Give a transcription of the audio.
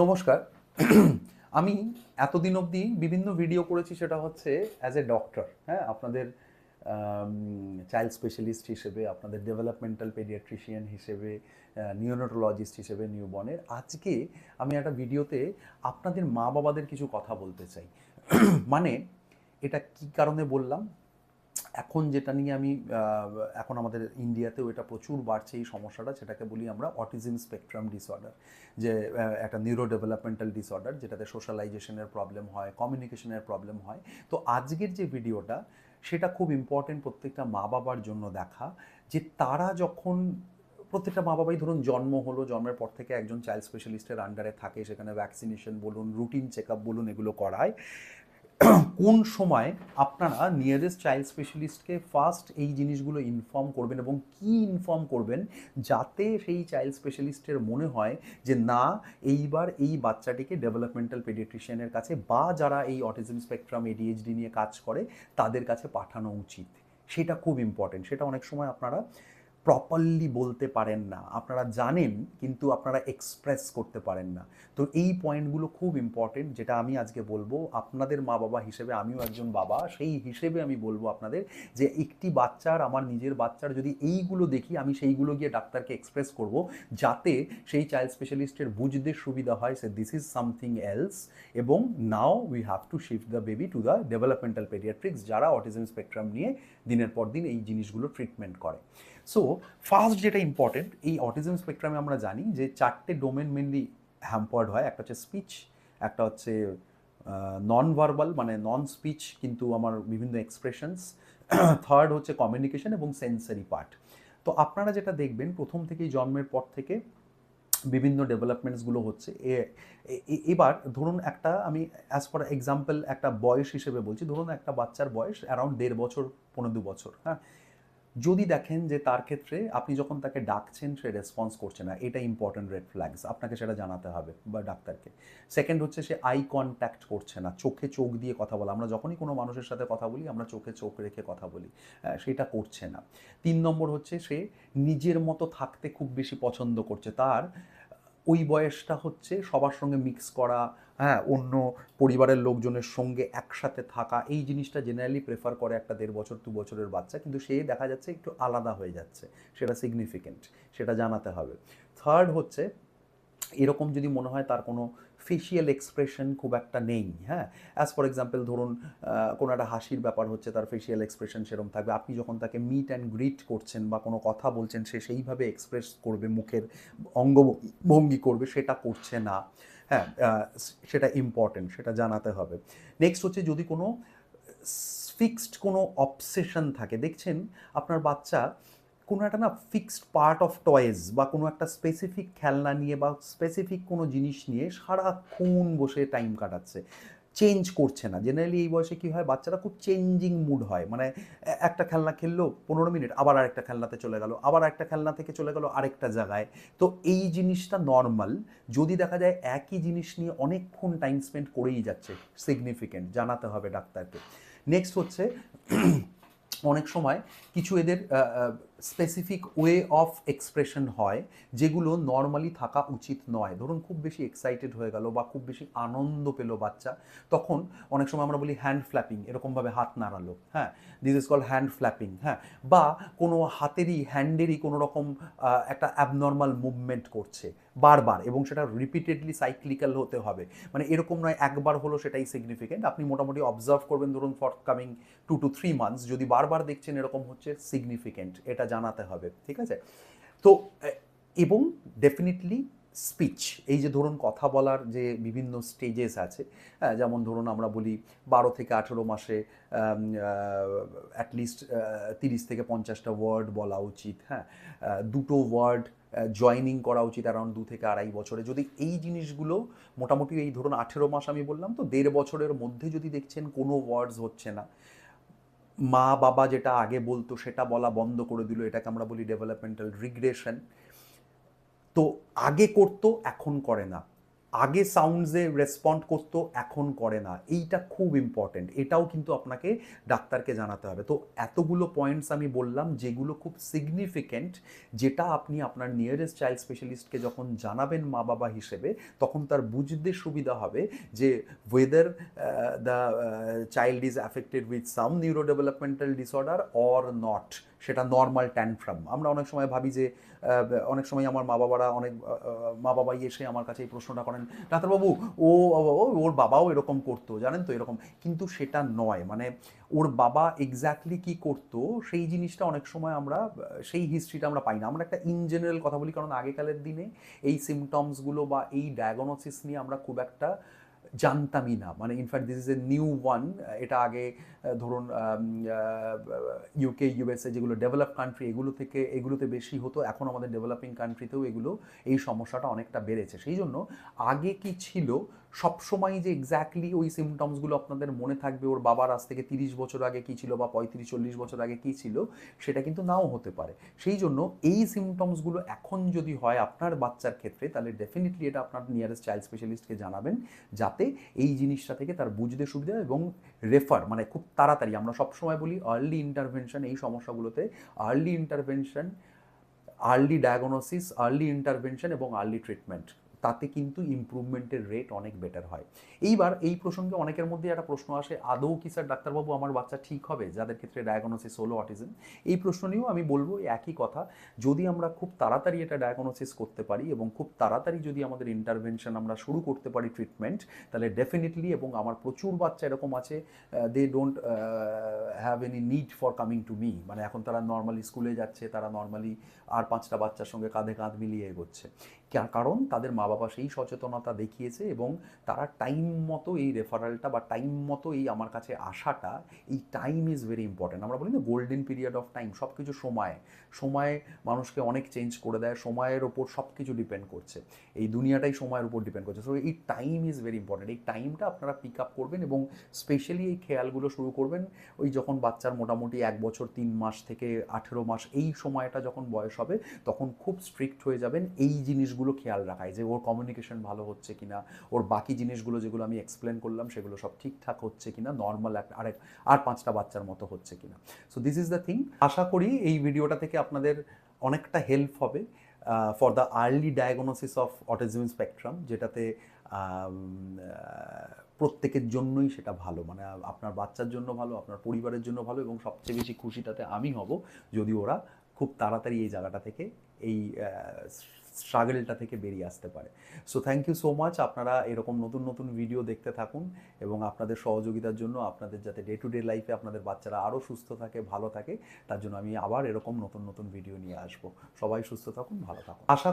নমস্কার। আমি এতদিন অবধি বিভিন্ন ভিডিও করেছি, সেটা হচ্ছে অ্যাজ এ ডক্টর, হ্যাঁ? আপনাদের চাইল্ড স্পেশালিস্ট হিসেবে, আপনাদের ডেভেলপমেন্টাল পেডিয়াট্রিশিয়ান হিসেবে, নিওনেটোলজিস্ট হিসেবে নিউবর্নের। আজকে আমি একটা ভিডিওতে আপনাদের মা বাবাদের কিছু কথা বলতে চাই। মানে এটা কী কারণে বললাম? এখন যেটা নিয়ে আমি এখন আমাদের ইন্ডিয়াতেও এটা প্রচুর বাড়ছে এই সমস্যাটা, সেটাকে বলি আমরা অটিজম স্পেকট্রাম ডিসঅর্ডার। যে একটা নিউরো ডেভেলপমেন্টাল ডিসঅর্ডার, যেটাতে সোশ্যালাইজেশনের প্রবলেম হয়, কমিউনিকেশনের প্রবলেম হয়। তো আজকের যে ভিডিওটা, সেটা খুব ইম্পর্টেন্ট প্রত্যেকটা মা বাবার জন্য দেখা, যে তারা যখন প্রত্যেকটা মা বাবাই ধরুন জন্ম হলো, জন্মের পর থেকে একজন চাইল্ড স্পেশালিস্টের আন্ডারে থাকে, সেখানে ভ্যাকসিনেশন বলুন, রুটিন চেক আপ বলুন, এগুলো করায়। কোন সময় আপনারা নিয়ারেস্ট চাইল্ড স্পেশালিস্টকে ফার্স্ট এই জিনিসগুলো ইনফর্ম করবেন, এবং কি ইনফর্ম করবেন যাতে সেই চাইল্ড স্পেশালিস্টের মনে হয় যে না, এইবার এই বাচ্চাটিকে ডেভেলপমেন্টাল পেডিয়াট্রিশিয়ানের কাছে বা যারা এই অটিজম স্পেকট্রাম এডিএইচডি নিয়ে কাজ করে তাদের কাছে পাঠানো উচিত। সেটা খুব ইম্পর্টেন্ট। সেটা অনেক সময় আপনারা প্রপারলি বলতে পারেন না, আপনারা জানেন কিন্তু আপনারা এক্সপ্রেস করতে পারেন না। তো এই পয়েন্টগুলো খুব ইম্পর্টেন্ট, যেটা আমি আজকে বলবো। আপনাদের মা বাবা হিসেবে, আমিও একজন বাবা, সেই হিসেবে আমি বলবো আপনাদের যে একটি বাচ্চার, আমার নিজের বাচ্চার যদি এইগুলো দেখি, আমি সেইগুলো গিয়ে ডাক্তারকে এক্সপ্রেস করব, যাতে সেই চাইল্ড স্পেশালিস্টের বুঝতে সুবিধা হয় সে দিস ইজ সামথিং এলস, এবং now we have to shift the baby to the developmental pediatrics, যারা অটিজম স্পেকট্রাম নিয়ে দিনের পর দিন এই জিনিসগুলো ট্রিটমেন্ট করে। সো ফার্স্ট যেটা ইম্পর্টেন্ট, এই অটিজম স্পেকট্রামে আমরা জানি যে চারটে ডোমেন মেনলি হ্যাম্পার্ড হয়। একটা হচ্ছে স্পিচ, একটা হচ্ছে নন ভার্বাল মানে নন স্পিচ কিন্তু আমার বিভিন্ন এক্সপ্রেশনস, থার্ড হচ্ছে কমিউনিকেশন, এবং সেন্সারি পার্ট। তো আপনারা যেটা দেখবেন প্রথম থেকেই জন্মের পর থেকে বিভিন্ন ডেভেলপমেন্টসগুলো হচ্ছে। এবার ধরুন একটা, আমি অ্যাজ পার এক্সাম্পল একটা বয়স হিসেবে বলছি, ধরুন একটা বাচ্চার বয়স অ্যারাউন্ড 1.5 বছর, 1.5-2 বছর, হ্যাঁ? যদি দেখেন যে তার ক্ষেত্রে আপনি যখন তাকে ডাকছেন সে রেসপন্স করছে না, এটা ইম্পর্টেন্ট রেড ফ্ল্যাগস, আপনাকে সেটা জানাতে হবে বা ডাক্তারকে। সেকেন্ড হচ্ছে সে আই কন্ট্যাক্ট করছে না, চোখে চোখ দিয়ে কথা বলা, আমরা যখনই কোনো মানুষের সাথে কথা বলি আমরা চোখে চোখ রেখে কথা বলি, সেটা করছে না। 3 নম্বর হচ্ছে সে নিজের মতো থাকতে খুব বেশি পছন্দ করছে, তার ওই বয়সটা হচ্ছে সবার সঙ্গে মিক্স করা, হ্যাঁ, অন্য পরিবারের লোকজনের সঙ্গে একসাথে থাকা, এই জিনিসটা জেনারেলি প্রেফার করে একটা 1.5 বছর 2 বছরের বাচ্চা, কিন্তু সে দেখা যাচ্ছে একটু আলাদা হয়ে যাচ্ছে, সেটা সিগনিফিকেন্ট, সেটা জানাতে হবে। থার্ড হচ্ছে এরকম যদি মনে হয় তার কোনো ফেশিয়াল এক্সপ্রেশন খুব একটা নেই, হ্যাঁ, অ্যাজ ফর এক্সাম্পল ধরুন কোনো একটা হাসির ব্যাপার হচ্ছে, তার ফেশিয়াল এক্সপ্রেশন সেরকম থাকবে, আপনি যখন তাকে মিট অ্যান্ড গ্রিট করছেন বা কোনো কথা বলছেন সে সেইভাবে এক্সপ্রেস করবে, মুখের অঙ্গভঙ্গি করবে, সেটা করছে না, হ্যাঁ, সেটা ইম্পর্টেন্ট, সেটা জানাতে হবে। নেক্সট হচ্ছে যদি কোনো ফিক্সড কোনো অবসেশন থাকে, দেখছেন আপনার বাচ্চা কোনো একটা না ফিক্সড পার্ট অফ টয়েজ বা কোনো একটা স্পেসিফিক খেলনা নিয়ে বা স্পেসিফিক কোনো জিনিস নিয়ে সারাক্ষণ বসে টাইম কাটাচ্ছে, চেঞ্জ করছে না। জেনারেলি এই বয়সে কী হয়, বাচ্চারা খুব চেঞ্জিং মুড হয়, মানে একটা খেলনা খেললো 15 মিনিট, আবার আরেকটা খেলনাতে চলে গেল, আবার একটা খেলনা থেকে চলে গেল আরেকটা জায়গায়। তো এই জিনিসটা নর্মাল। যদি দেখা যায় একই জিনিস নিয়ে অনেকক্ষণ টাইম স্পেন্ড করেই যাচ্ছে, সিগনিফিকেন্ট, জানাতে হবে ডাক্তারকে। নেক্সট হচ্ছে অনেক সময় কিছু এদের স্পেসিফিক ওয়ে অফ এক্সপ্রেশন হয় যেগুলো নর্মালি থাকা উচিত নয়। ধরুন খুব বেশি এক্সাইটেড হয়ে গেল বা খুব বেশি আনন্দ পেল বাচ্চা, তখন অনেক সময় আমরা বলি হ্যান্ড ফ্ল্যাপিং, এরকমভাবে হাত নাড়ালো, হ্যাঁ, this is called hand flapping, হ্যাঁ। বা কোনো হাতেরই হ্যান্ডেরই কোনো রকম একটা অ্যাবনর্মাল মুভমেন্ট করছে বারবার, এবং সেটা রিপিটেডলি সাইক্লিক্যাল হতে হবে, মানে এরকম নয় একবার হলো সেটাই সিগনিফিকেন্ট। আপনি মোটামুটি অবজার্ভ করবেন ধরুন ফর কামিং 2 to 3 মান্থস, যদি বারবার দেখছেন এরকম হচ্ছে, সিগনিফিকেন্ট, এটা জানাতে হবে, ঠিক আছে? তো এবং ডেফিনেটলি স্পিচ, এই যে ধরুন কথা বলার যে বিভিন্ন স্টেজেস আছে, হ্যাঁ, যেমন ধরুন আমরা বলি 12 থেকে 18 মাসে অ্যাটলিস্ট 30 থেকে 50টা ওয়ার্ড বলা উচিত, হ্যাঁ, দুটো ওয়ার্ড জয়নিং করা উচিত অ্যারাউন্ড 2 থেকে 2.5 বছরে। যদি এই জিনিসগুলো মোটামুটি এই ধরুন 18 মাস আমি বললাম, তো 1.5 বছরের মধ্যে যদি দেখছেন কোনো ওয়ার্ডস হচ্ছে না, মা বাবা যেটা আগে বলতো সেটা বলা বন্ধ করে দিল, এটাকে আমরা বলি ডেভেলপমেন্টাল রিগ্রেশন। তো আগে করতো এখন করে না, আগে সাউন্ডসে রেসপন্ড করতো, এখন করে না, এইটা খুব ইম্পর্টেন্ট, এটাও কিন্তু আপনাকে ডাক্তারকে জানাতে হবে। তো এতগুলো পয়েন্টস আমি বললাম যেগুলো খুব সিগনিফিক্যান্ট, যেটা আপনি আপনার নিয়ারেস্ট চাইল্ড স্পেশালিস্টকে যখন জানাবেন মা বাবা হিসেবে, তখন তার বুঝতে সুবিধা হবে যে whether the child is affected with some neuro developmental disorder or not, সেটা নর্মাল ট্যান্ট্রাম। আমরা অনেক সময় ভাবি যে অনেক সময় আমার মা বাবারা মা বাবাই এসে আমার কাছে এই প্রশ্নটা করেন, ডাক্তারবাবু ওর বাবাও এরকম করতো জানেন তো এরকম, কিন্তু সেটা নয়। মানে ওর বাবা এক্স্যাক্টলি কি করতো সেই জিনিসটা অনেক সময় আমরা সেই হিস্ট্রিটা আমরা পাই না। আমরা একটা ইন জেনারেল কথা বলি, কারণ আগেকালের দিনে এই সিমটমসগুলো বা এই ডায়াগনোসিস নিয়ে আমরা খুব একটা জানতামই না। মানে in fact this is a new one. এটা আগে ধরুন ইউকে ইউএসএ যেগুলো ডেভেলপ কান্ট্রি এগুলোতে বেশি হতো, এখন আমাদের ডেভেলপিং কান্ট্রিতেও এই সমস্যাটা অনেকটা বেড়েছে। সেই জন্য আগে কি ছিল সবসময় যে এক্স্যাক্টলি ওই সিমটমসগুলো আপনাদের মনে থাকবে ওর বাবার আজ থেকে 30 বছর আগে কী ছিল বা 35-40 বছর আগে কী ছিল, সেটা কিন্তু নাও হতে পারে। সেই জন্য এই সিমটমসগুলো এখন যদি হয় আপনার বাচ্চার ক্ষেত্রে, তাহলে ডেফিনেটলি এটা আপনার নিয়ারেস্ট চাইল্ড স্পেশালিস্টকে জানাবেন, যাতে এই জিনিসটা থেকে তার বুঝতে সুবিধা এবং রেফার, মানে খুব তাড়াতাড়ি, আমরা সবসময় বলি আর্লি ইন্টারভেনশন এই সমস্যাগুলোতে, early intervention, early diagnosis, early intervention এবং আর্লি ট্রিটমেন্ট, তাতে কিন্তু ইমপ্রুভমেন্টের রেট অনেক বেটার হয়। এইবার এই প্রসঙ্গে অনেকের মধ্যে একটা প্রশ্ন আসে, আদৌ কি স্যার ডাক্তারবাবু আমার বাচ্চা ঠিক হবে যাদের ক্ষেত্রে ডায়াগনোসিস হলো অটিজম? এই প্রশ্ন নিয়েও আমি বলবো একই কথা, যদি আমরা খুব তাড়াতাড়ি এটা ডায়াগনোসিস করতে পারি এবং খুব তাড়াতাড়ি যদি আমাদের ইন্টারভেনশন আমরা শুরু করতে পারি ট্রিটমেন্ট, তাহলে ডেফিনেটলি, এবং আমার প্রচুর বাচ্চা এরকম আছে they don't have any need for coming to me, মানে এখন তারা নর্মালি স্কুলে যাচ্ছে, তারা নর্মালি আর 5টা বাচ্চার সঙ্গে কাঁধে কাঁধ মিলিয়ে এগোচ্ছে, কারণ তাদের মা বাবা সেই সচেতনতা দেখিয়েছে এবং তারা টাইম মতো এই রেফারেলটা বা টাইম মতো এই আমার কাছে আসাটা, এই টাইম ইজ ভেরি ইম্পর্ট্যান্ট। আমরা বলি না গোল্ডেন পিরিয়ড অফ টাইম, সব কিছু সময় মানুষকে অনেক চেঞ্জ করে দেয়, সময়ের ওপর সব কিছু ডিপেন্ড করছে, এই দুনিয়াটাই সময়ের উপর ডিপেন্ড করছে। সো এই টাইম ইজ ভেরি ইম্পর্ট্যান্ট, এই টাইমটা আপনারা পিক আপ করবেন এবং স্পেশালি এই খেয়ালগুলো শুরু করবেন ওই যখন বাচ্চার মোটামুটি 1 বছর 3 মাস থেকে 18 মাস, এই সময়টা যখন বয়স হবে, তখন খুব স্ট্রিক্ট হয়ে যাবেন এই জিনিসগুলো খেয়াল রাখায়, যে ওর কমিউনিকেশন ভালো হচ্ছে কিনা, ওর বাকি জিনিসগুলো যেগুলো আমি এক্সপ্লেন করলাম সেগুলো সব ঠিকঠাক হচ্ছে কিনা, নর্মাল আর 5টা বাচ্চার মতো হচ্ছে কিনা। So this is the thing. আশা করি এই ভিডিওটা থেকে আপনাদের অনেকটা হেল্প হবে for the early diagnosis of autism spectrum, যেটাতে প্রত্যেকের জন্যই সেটা ভালো, মানে আপনার বাচ্চার জন্য ভালো, আপনার পরিবারের জন্য ভালো, এবং সবচেয়ে বেশি খুশিটাতে আমি হব যদি ওরা খুব তাড়াতাড়ি এই জায়গাটা থেকে, এই স্ট্রাগলটা থেকে বেরিয়ে আসতে পারে। So thank you so much. আপনারা এরকম নতুন নতুন ভিডিও দেখতে থাকুন এবং আপনাদের সহযোগিতার জন্য, আপনাদের যাতে ডে টু ডে লাইফে আপনাদের বাচ্চারা আরও সুস্থ থাকে, ভালো থাকে, তার জন্য আমি আবার এরকম নতুন নতুন ভিডিও নিয়ে আসবো। সবাই সুস্থ থাকুন, ভালো থাকুন। আশা